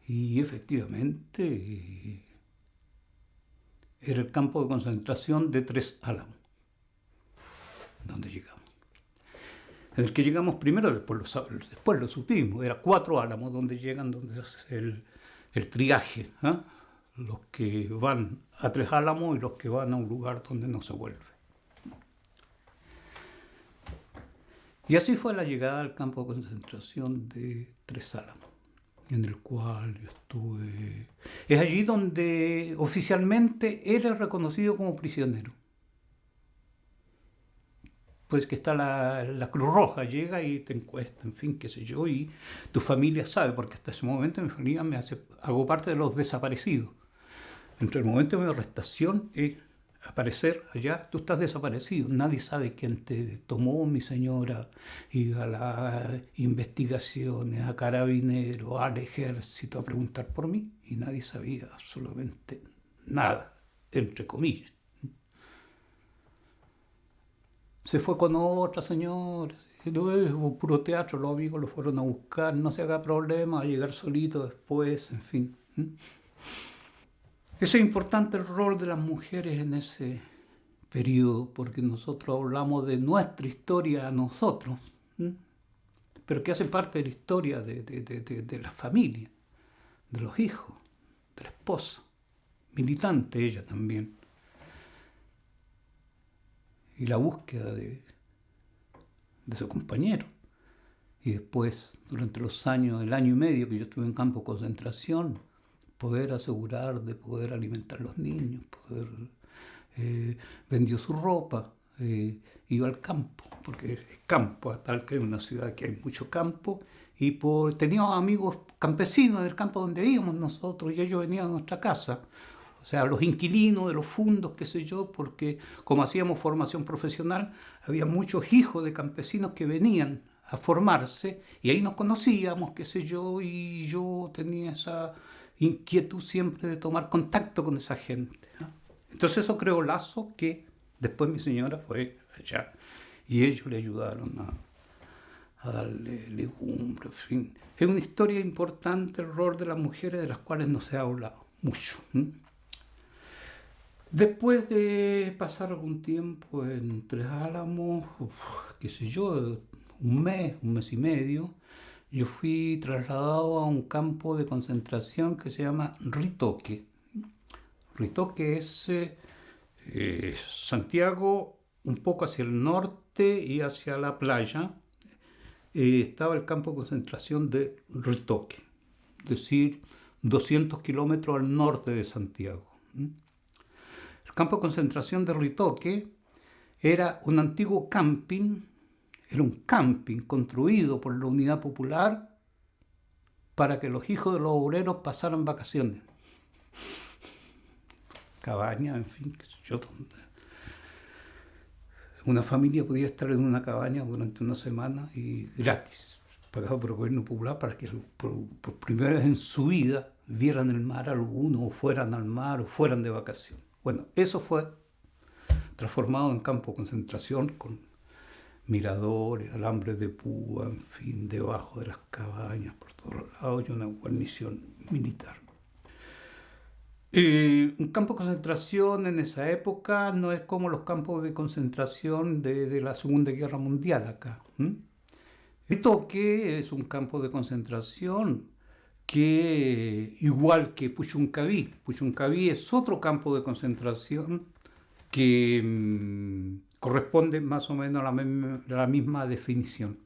Y efectivamente era el campo de concentración de Tres Álamos, donde llegamos. En el que llegamos primero, después lo supimos, era Cuatro Álamos donde llegan, donde se hace el triaje, ¿eh? Los que van a Tres Álamos y los que van a un lugar donde no se vuelve. Y así fue la llegada al campo de concentración de Tres Álamos, en el cual yo estuve. Es allí donde oficialmente eres reconocido como prisionero. Pues que está la Cruz Roja, llega y te encuesta, en fin, qué sé yo, y tu familia sabe, porque hasta ese momento mi familia hago parte de los desaparecidos. Entre el momento de mi arrestación y aparecer allá, tú estás desaparecido, nadie sabe quién te tomó. Mi señora iba a las investigaciones, a Carabineros, al Ejército a preguntar por mí, y nadie sabía absolutamente nada, entre comillas. Se fue con otra señora, hubo puro teatro, los amigos lo fueron a buscar, no se haga problema, a llegar solito después, en fin. Es importante el rol de las mujeres en ese periodo, porque nosotros hablamos de nuestra historia a nosotros, pero que hace parte de la historia de la familia, de los hijos, de la esposa, militante ella también. Y la búsqueda de su compañero. Y después, durante los años, el año y medio que yo estuve en campo de concentración, poder asegurar de poder alimentar a los niños, vendió su ropa, iba al campo, porque es campo, tal que es una ciudad que hay mucho campo, y teníamos amigos campesinos del campo donde íbamos nosotros, y ellos venían a nuestra casa. O sea, los inquilinos de los fundos, qué sé yo, porque como hacíamos formación profesional, había muchos hijos de campesinos que venían a formarse y ahí nos conocíamos, qué sé yo, y yo tenía esa inquietud siempre de tomar contacto con esa gente, ¿no? Entonces eso creó lazo que después mi señora fue allá y ellos le ayudaron a darle legumbre, en fin. Es una historia importante el rol de las mujeres de las cuales no se ha hablado mucho. Después de pasar algún tiempo en Tres Álamos, qué sé yo, un mes y medio, yo fui trasladado a un campo de concentración que se llama Ritoque. Ritoque es Santiago, un poco hacia el norte y hacia la playa. Estaba el campo de concentración de Ritoque, es decir, 200 kilómetros al norte de Santiago. El campo de concentración de Ritoque era un antiguo camping, era un camping construido por la Unidad Popular para que los hijos de los obreros pasaran vacaciones. Cabaña, en fin, qué sé yo, donde una familia podía estar en una cabaña durante una semana y gratis, pagado por el gobierno popular para que por primera vez en su vida vieran el mar alguno, o fueran al mar, o fueran de vacaciones. Bueno, eso fue transformado en campo de concentración con miradores, alambres de púa, en fin, debajo de las cabañas, por todos lados, y una guarnición militar. Un campo de concentración en esa época no es como los campos de concentración de la Segunda Guerra Mundial acá. Ritoque es un campo de concentración que, igual que Puchuncaví es otro campo de concentración que corresponde más o menos a la misma definición.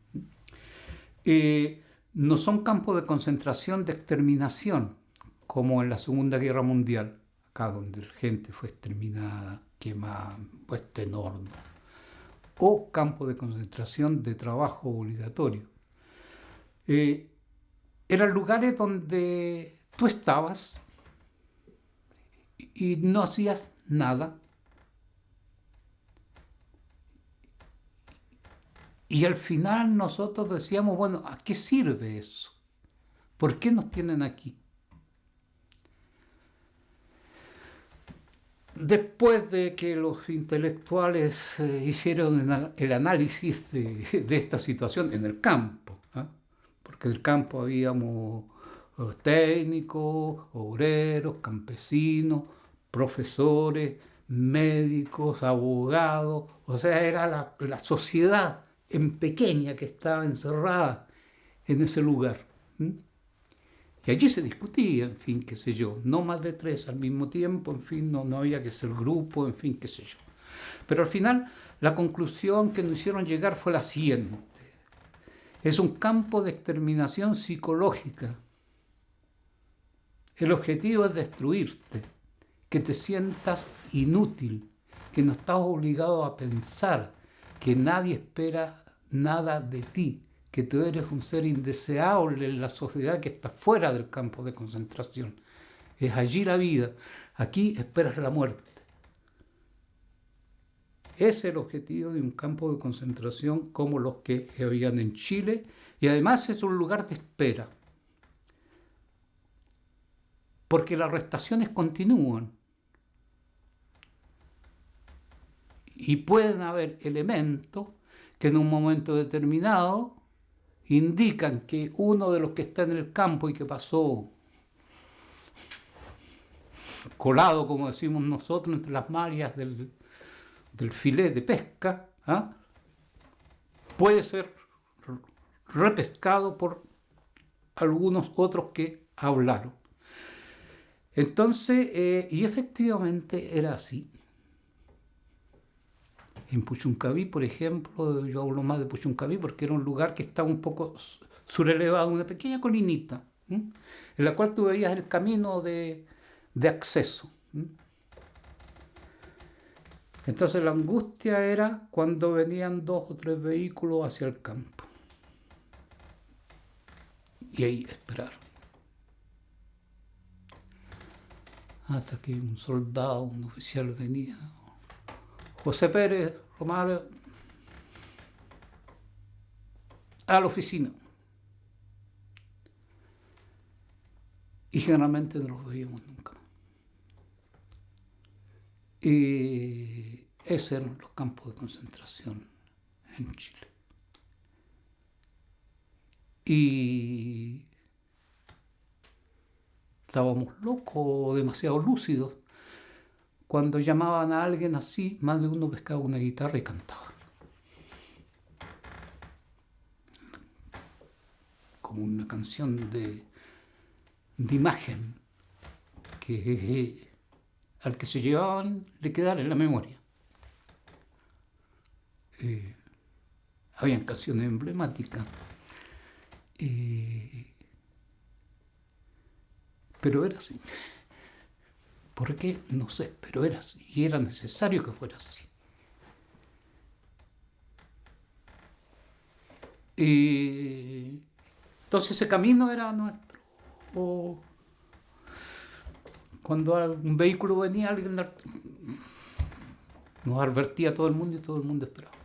No son campos de concentración de exterminación, como en la Segunda Guerra Mundial, acá donde la gente fue exterminada, quemada, puesta en horno, o campos de concentración de trabajo obligatorio. Eran lugares donde tú estabas y no hacías nada, y al final nosotros decíamos, bueno, ¿a qué sirve eso? ¿Por qué nos tienen aquí? Después de que los intelectuales hicieron el análisis de esta situación en el campo, porque en el campo habíamos técnicos, obreros, campesinos, profesores, médicos, abogados, o sea, era la sociedad en pequeña que estaba encerrada en ese lugar. Y allí se discutía, en fin, qué sé yo, no más de 3 al mismo tiempo, en fin, no había que ser grupo, en fin, qué sé yo. Pero al final la conclusión que nos hicieron llegar fue la siguiente. Es un campo de exterminación psicológica. El objetivo es destruirte, que te sientas inútil, que no estás obligado a pensar, que nadie espera nada de ti, que tú eres un ser indeseable en la sociedad que está fuera del campo de concentración. Es allí la vida, aquí esperas la muerte. Es el objetivo de un campo de concentración como los que habían en Chile, y además es un lugar de espera, porque las arrestaciones continúan y pueden haber elementos que en un momento determinado indican que uno de los que está en el campo y que pasó colado, como decimos nosotros, entre las mallas del filet de pesca, puede ser repescado por algunos otros que hablaron. Entonces, y efectivamente era así. En Puchuncaví, por ejemplo, yo hablo más de Puchuncaví porque era un lugar que estaba un poco surelevado, una pequeña colinita, en la cual tú veías el camino de acceso. Entonces la angustia era cuando venían 2 o 3 vehículos hacia el campo. Y ahí esperaron. Hasta que un soldado, un oficial venía. José Pérez, Romario, a la oficina. Y generalmente no los veíamos nunca. Y esos eran los campos de concentración en Chile. Y estábamos locos, demasiado lúcidos. Cuando llamaban a alguien así, más de uno pescaba una guitarra y cantaba. Como una canción de imagen que al que se llevaban le quedara en la memoria. Habían canciones emblemáticas. Pero era así. ¿Por qué? No sé, pero era así. Y era necesario que fuera así. Entonces ese camino era nuestro. Cuando un vehículo venía, alguien nos advertía a todo el mundo y todo el mundo esperaba.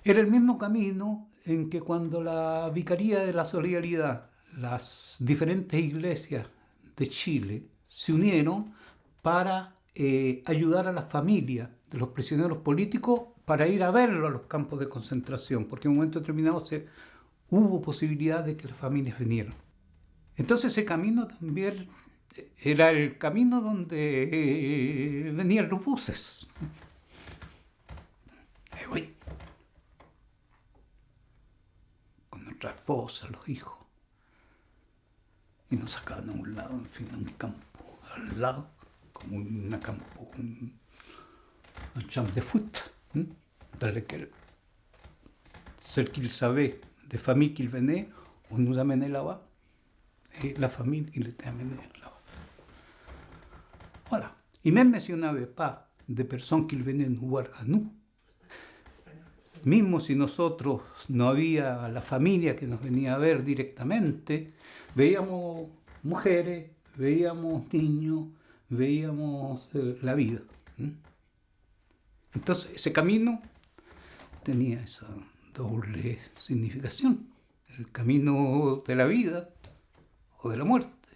Era el mismo camino en que cuando la Vicaría de la Solidaridad, las diferentes iglesias de Chile se unieron para ayudar a las familias de los prisioneros políticos para ir a verlo a los campos de concentración, porque en un momento determinado hubo posibilidad de que las familias vinieran. Entonces ese camino también era el camino donde venían los buses. Con nuestra esposa, los hijos. Y nos sacaban a un lado, en fin, a un campo, al lado, como un campo, un champ de foot, dans lequel ceux qui le savaient, des familles qui venaient, on nous amenait là-bas, et la famille, il était amené là-bas. Voilà. Et même si on n'avait pas de personnes qui venaient nous voir à nous, mismo si nosotros no había la familia que nos venía a ver directamente, veíamos mujeres, veíamos niños, veíamos la vida. Entonces ese camino tenía esa doble significación, el camino de la vida o de la muerte,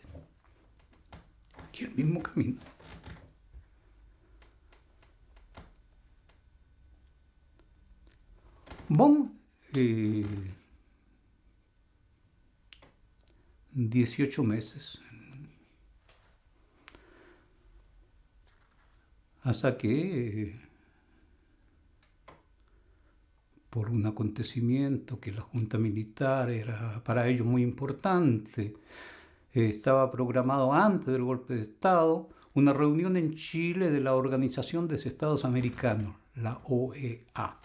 y el mismo camino. Bon, 18 meses. Hasta que, por un acontecimiento que la Junta Militar era para ellos muy importante, estaba programado antes del golpe de Estado una reunión en Chile de la Organización de Estados Americanos, la OEA,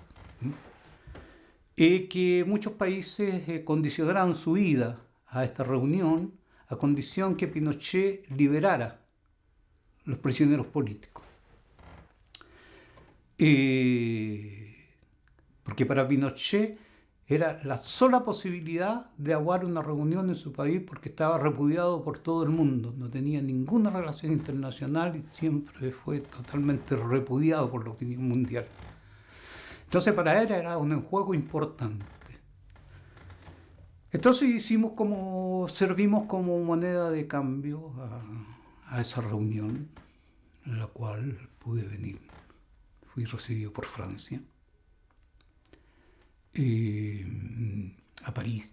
que muchos países condicionaron su ida a esta reunión a condición que Pinochet liberara los prisioneros políticos. Porque para Pinochet era la sola posibilidad de aguar una reunión en su país porque estaba repudiado por todo el mundo, no tenía ninguna relación internacional y siempre fue totalmente repudiado por la opinión mundial. Entonces para él era un juego importante. Entonces servimos como moneda de cambio a esa reunión en la cual pude venir. Fui recibido por Francia, a París.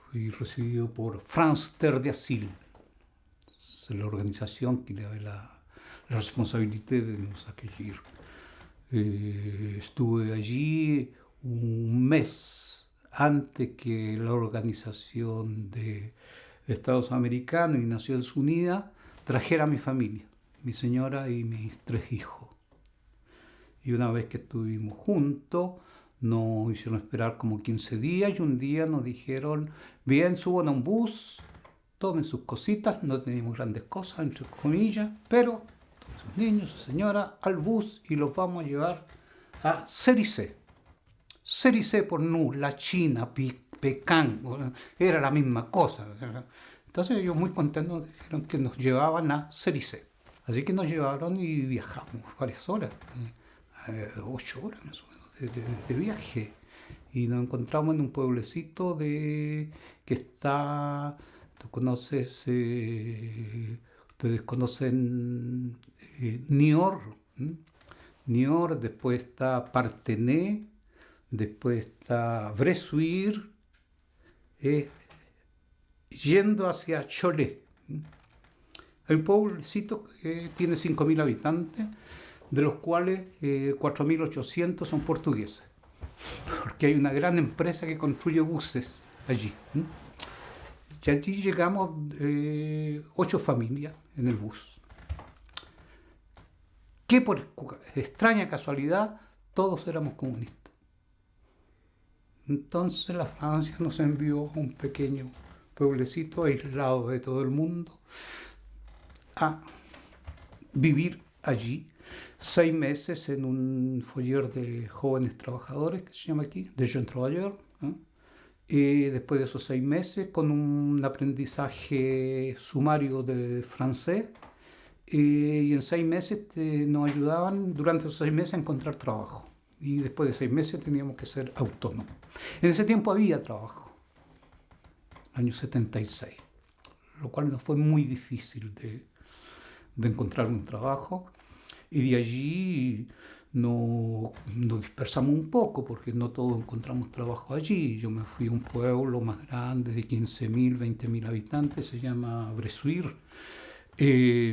Fui recibido por France Terre d'Asile, es la organización que le da la responsabilidad de nos accueillir. Estuve allí un mes antes que la Organización de Estados Americanos y Naciones Unidas trajera a mi familia, mi señora y mis 3 hijos. Y una vez que estuvimos juntos, nos hicieron esperar como 15 días y un día nos dijeron, bien, suban a un bus, tomen sus cositas, no teníamos grandes cosas, entre comillas, pero tomen sus niños, su señora, al bus y los vamos a llevar a Cericé. Cericé por Nu, la China, Pekán, era la misma cosa. Entonces ellos muy contentos dijeron que nos llevaban a Cericé. Así que nos llevaron y viajamos varias horas, 8 horas más o menos de viaje. Y nos encontramos en un pueblecito que está, ustedes conocen Niort, Niort, después está Partenay, después está Bressuire, yendo hacia Cholet. Hay un pueblecito que tiene 5.000 habitantes, de los cuales 4.800 son portugueses, porque hay una gran empresa que construye buses allí. Y allí llegamos 8 familias en el bus, que por extraña casualidad todos éramos comunistas. Entonces la Francia nos envió a un pequeño pueblecito aislado de todo el mundo a vivir allí 6 meses en un foyer de jóvenes trabajadores, que se llama aquí, de jeunes travailleurs. Y después de esos 6 meses, con un aprendizaje sumario de francés, y en 6 meses nos ayudaban durante esos 6 meses a encontrar trabajo. Y después de 6 meses teníamos que ser autónomos. En ese tiempo había trabajo, año 76, lo cual nos fue muy difícil de encontrar un trabajo. Y de allí nos dispersamos un poco, porque no todos encontramos trabajo allí. Yo me fui a un pueblo más grande de 15.000, 20.000 habitantes, se llama Bressuire. Y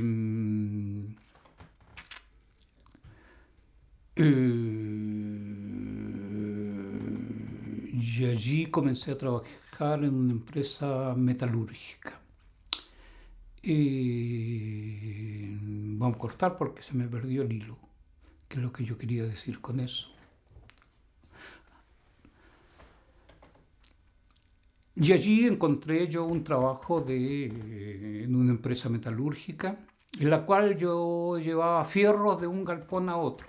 allí comencé a trabajar en una empresa metalúrgica. Vamos a cortar porque se me perdió el hilo, que es lo que yo quería decir con eso. Y allí encontré yo un trabajo en una empresa metalúrgica, en la cual yo llevaba fierros de un galpón a otro,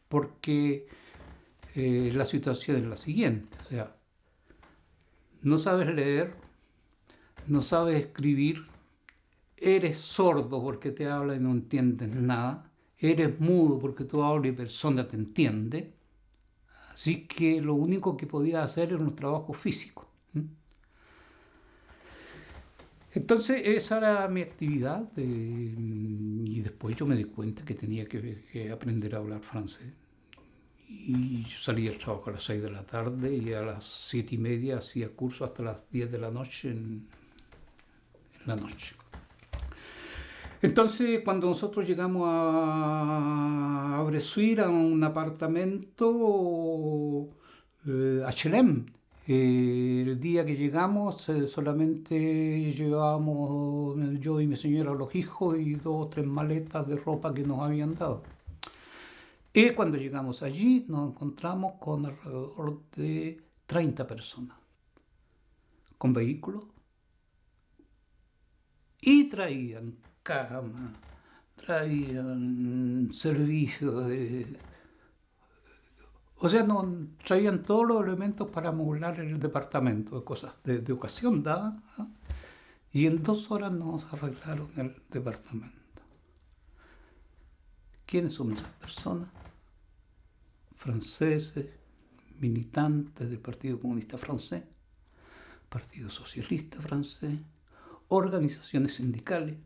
porque la situación es la siguiente, o sea, no sabes leer, no sabes escribir, eres sordo porque te habla y no entiendes nada, eres mudo porque tú hablas y persona te entiende, así que lo único que podías hacer era un trabajo físico. Entonces esa era mi actividad, y después yo me di cuenta que tenía que aprender a hablar francés. Y yo salía del trabajo a las 6 de la tarde y a las 7:30 hacía curso hasta las 10 de la noche en la noche. Entonces, cuando nosotros llegamos a Bressuire, a un apartamento HLM, el día que llegamos solamente llevábamos yo y mi señora, los hijos, y 2 o 3 maletas de ropa que nos habían dado. Y cuando llegamos allí nos encontramos con alrededor de 30 personas, con vehículos, y traían cama, traían servicios o sea, traían todos los elementos para amoblar el departamento, de cosas de ocasión daban, ¿eh? Y en 2 horas nos arreglaron el departamento. ¿Quiénes son esas personas? Franceses, militantes del Partido Comunista Francés, Partido Socialista Francés, organizaciones sindicales,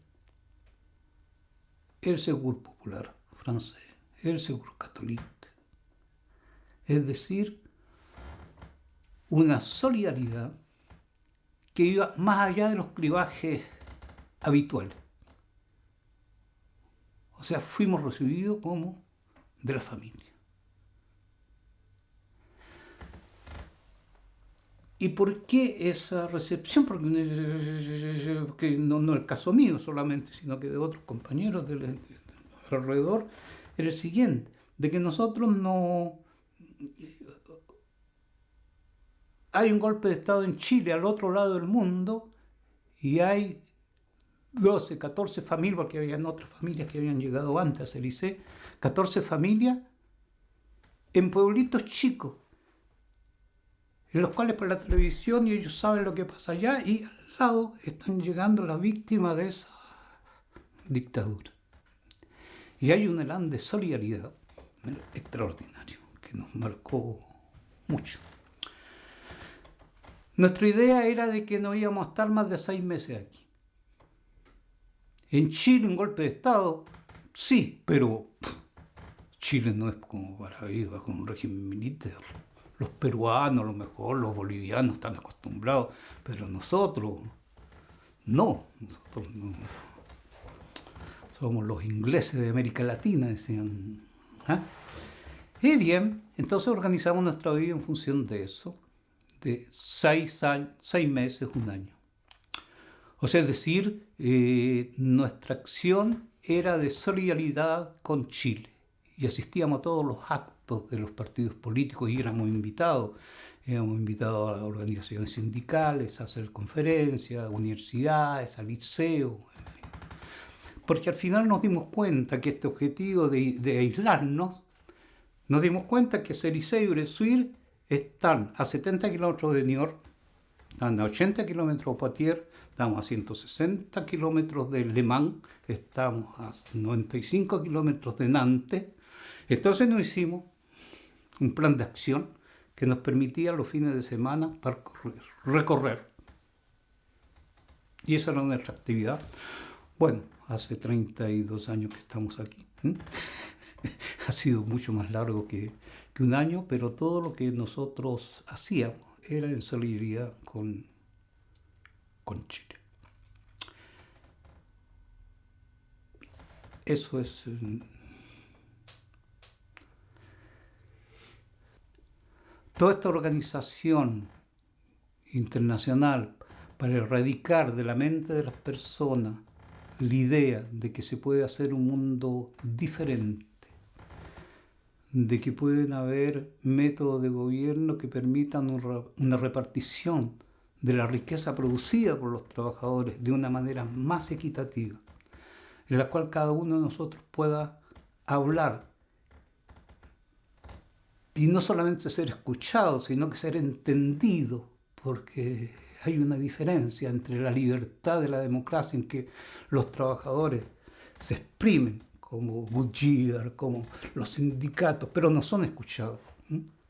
el Segur Popular francés, el Segur Catholique. Es decir, una solidaridad que iba más allá de los clivajes habituales. O sea, fuimos recibidos como de la familia. ¿Y por qué esa recepción? Porque no es el caso mío solamente, sino que de otros compañeros alrededor, era el siguiente, de que nosotros no... Hay un golpe de Estado en Chile, al otro lado del mundo, y hay 12, 14 familias, porque habían otras familias que habían llegado antes a Élysée, 14 familias en pueblitos chicos, en los cuales por la televisión y ellos saben lo que pasa allá, y al lado están llegando las víctimas de esa dictadura. Y hay un elán de solidaridad extraordinario que nos marcó mucho. Nuestra idea era de que no íbamos a estar más de 6 meses aquí. En Chile un golpe de Estado, sí, pero Chile no es como para ir bajo un régimen militar. Los peruanos, a lo mejor, los bolivianos están acostumbrados, pero nosotros no. Somos los ingleses de América Latina, decían. Y bien, entonces organizamos nuestra vida en función de eso, de 6 meses, 1 año. O sea, es decir, nuestra acción era de solidaridad con Chile y asistíamos a todos los actos de los partidos políticos y éramos invitados a organizaciones sindicales, a hacer conferencias, a universidades, a liceos, en fin. Porque al final nos dimos cuenta que este objetivo de aislarnos, nos dimos cuenta que Élysée y Bressuire están a 70 kilómetros de Niort, están a 80 kilómetros de Poitiers, estamos a 160 kilómetros de Le Mans, estamos a 95 kilómetros de Nantes. Entonces nos hicimos un plan de acción que nos permitía los fines de semana recorrer. Y esa era nuestra actividad. Bueno, hace 32 años que estamos aquí. Ha sido mucho más largo que 1 año, pero todo lo que nosotros hacíamos era en solidaridad con Chile. Eso es... Toda esta organización internacional para erradicar de la mente de las personas la idea de que se puede hacer un mundo diferente, de que pueden haber métodos de gobierno que permitan una repartición de la riqueza producida por los trabajadores de una manera más equitativa, en la cual cada uno de nosotros pueda hablar y no solamente ser escuchado, sino que ser entendido, porque hay una diferencia entre la libertad de la democracia en que los trabajadores se exprimen, como Goodyear, como los sindicatos, pero no son escuchados.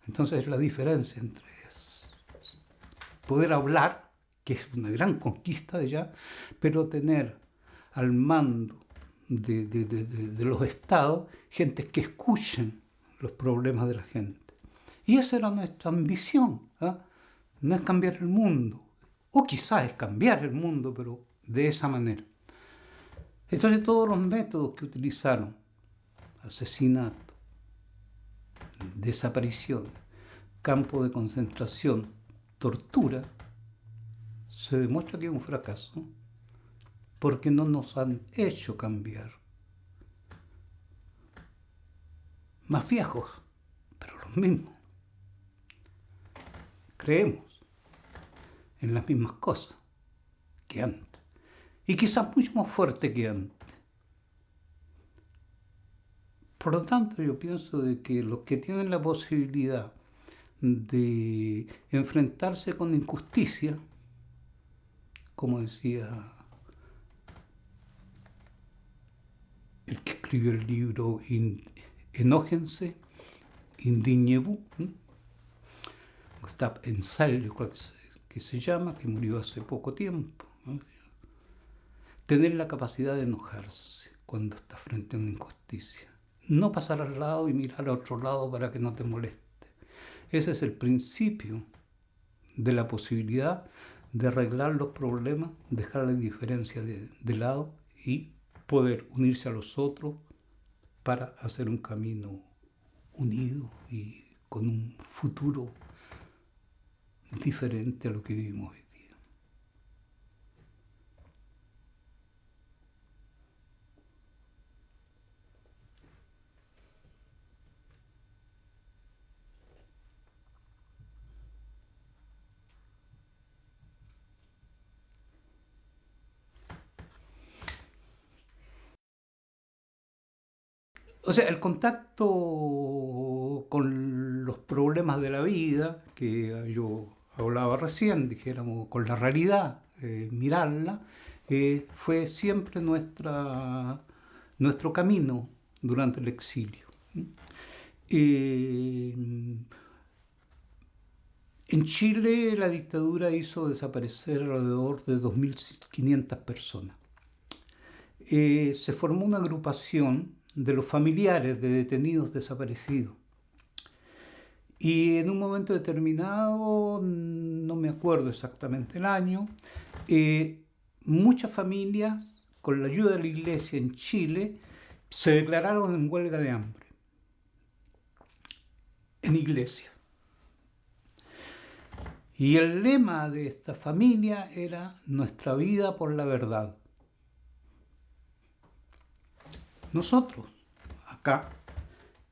Entonces la diferencia entre poder hablar, que es una gran conquista de ya, pero tener al mando de los estados gente que escuchen los problemas de la gente. Y esa era nuestra ambición, ¿eh? No es cambiar el mundo, o quizás es cambiar el mundo, pero de esa manera. Entonces todos los métodos que utilizaron, asesinato, desaparición, campo de concentración, tortura, se demuestra que es un fracaso porque no nos han hecho cambiar. Más viejos, pero los mismos. Creemos en las mismas cosas que antes. Y quizás mucho más fuerte que antes. Por lo tanto, yo pienso de que los que tienen la posibilidad de enfrentarse con injusticia, como decía el que escribió el libro Enójense, Indignez-vous, Gustave Eiffel, creo que se llama, que murió hace poco tiempo, ¿no? Tener la capacidad de enojarse cuando está frente a una injusticia. No pasar al lado y mirar a otro lado para que no te moleste. Ese es el principio de la posibilidad de arreglar los problemas, dejar la indiferencia de lado y poder unirse a los otros para hacer un camino unido y con un futuro diferente a lo que vivimos hoy día. O sea, el contacto con los problemas de la vida, que yo hablaba recién, dijéramos, con la realidad, mirarla, fue siempre nuestro camino durante el exilio. En Chile la dictadura hizo desaparecer alrededor de 2.500 personas. Se formó una agrupación de los familiares de detenidos desaparecidos. Y en un momento determinado, no me acuerdo exactamente el año, muchas familias, con la ayuda de la Iglesia en Chile, se declararon en huelga de hambre. En iglesia. Y el lema de esta familia era nuestra vida por la verdad. Nosotros, acá,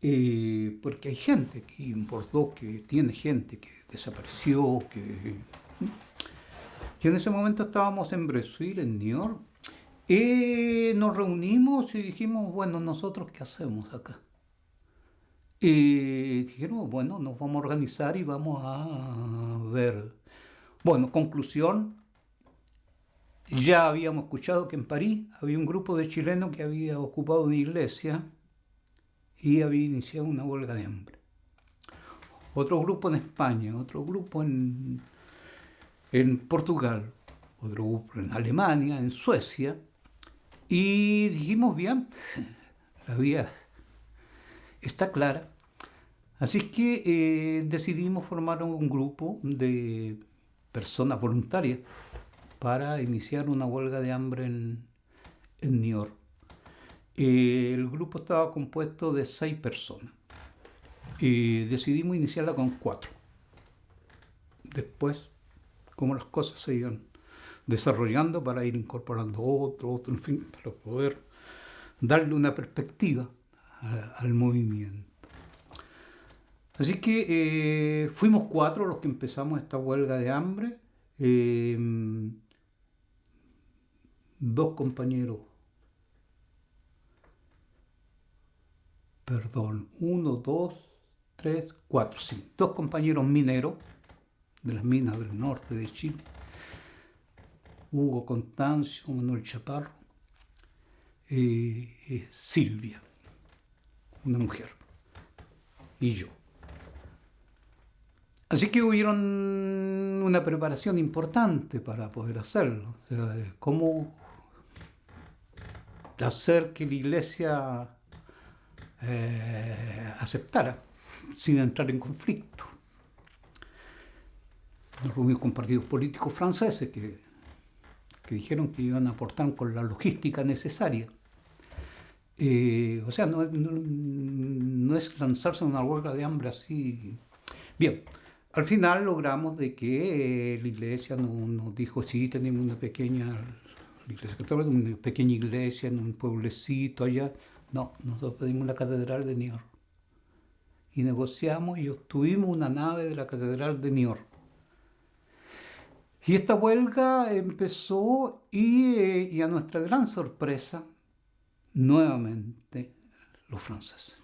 porque hay gente aquí en Bordeaux que tiene gente que desapareció, y en ese momento estábamos en Bressuire, en New York, nos reunimos y dijimos, bueno, ¿nosotros qué hacemos acá? Y dijeron, bueno, nos vamos a organizar y vamos a ver. Bueno, conclusión, ya habíamos escuchado que en París había un grupo de chilenos que había ocupado una iglesia y había iniciado una huelga de hambre. Otro grupo en España, otro grupo en Portugal, otro grupo en Alemania, en Suecia. Y dijimos, bien, la vía está clara. Así que decidimos formar un grupo de personas voluntarias para iniciar una huelga de hambre en New York. El grupo estaba compuesto de 6 personas. Decidimos iniciarla con 4. Después, como las cosas se iban desarrollando para ir incorporando otro, en fin, para poder darle una perspectiva al movimiento. Así que fuimos 4 los que empezamos esta huelga de hambre. 2 compañeros, 1, 2, 3, 4, sí, 2 compañeros mineros de las minas del norte de Chile, Hugo Constancio, Manuel Chaparro, Silvia, una mujer, y yo. Así que hubieron una preparación importante para poder hacerlo. O sea, cómo hacer que la iglesia aceptara, sin entrar en conflicto. Nos reunimos con partidos políticos franceses que dijeron que iban a aportar con la logística necesaria. O sea, no es lanzarse a una huelga de hambre así. Bien, al final logramos de que la iglesia nos dijo, sí, tenemos una pequeña iglesia en un pueblecito allá. No, nosotros pedimos la catedral de Niort. Y negociamos y obtuvimos una nave de la catedral de Niort. Y esta huelga empezó y a nuestra gran sorpresa, nuevamente los franceses.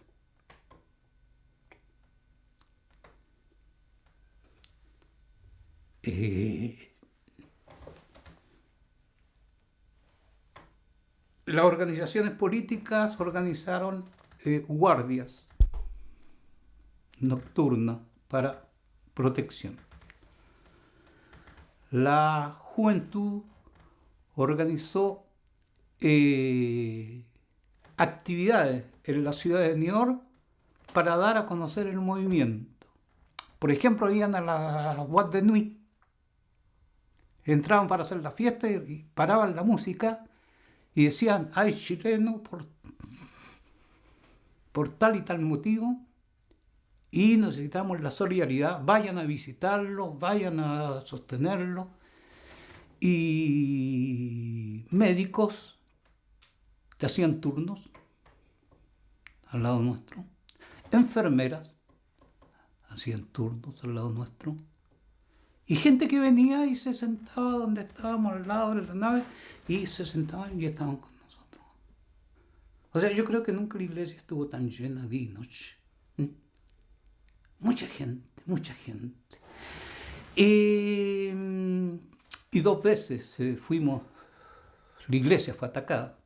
Las organizaciones políticas organizaron guardias nocturnas para protección. La juventud organizó actividades en la ciudad de Niort para dar a conocer el movimiento. Por ejemplo, iban a la boîte de nuit, entraban para hacer la fiesta y paraban la música y decían, hay chileno por tal y tal motivo y necesitamos la solidaridad, vayan a visitarlo, vayan a sostenerlo. Y médicos que hacían turnos al lado nuestro, enfermeras hacían turnos al lado nuestro, y gente que venía y se sentaba donde estábamos al lado de la nave y se sentaban y estaban con nosotros. O sea, yo creo que nunca la iglesia estuvo tan llena de noche. Mucha gente, mucha gente. Y 2 veces fuimos, la iglesia fue atacada.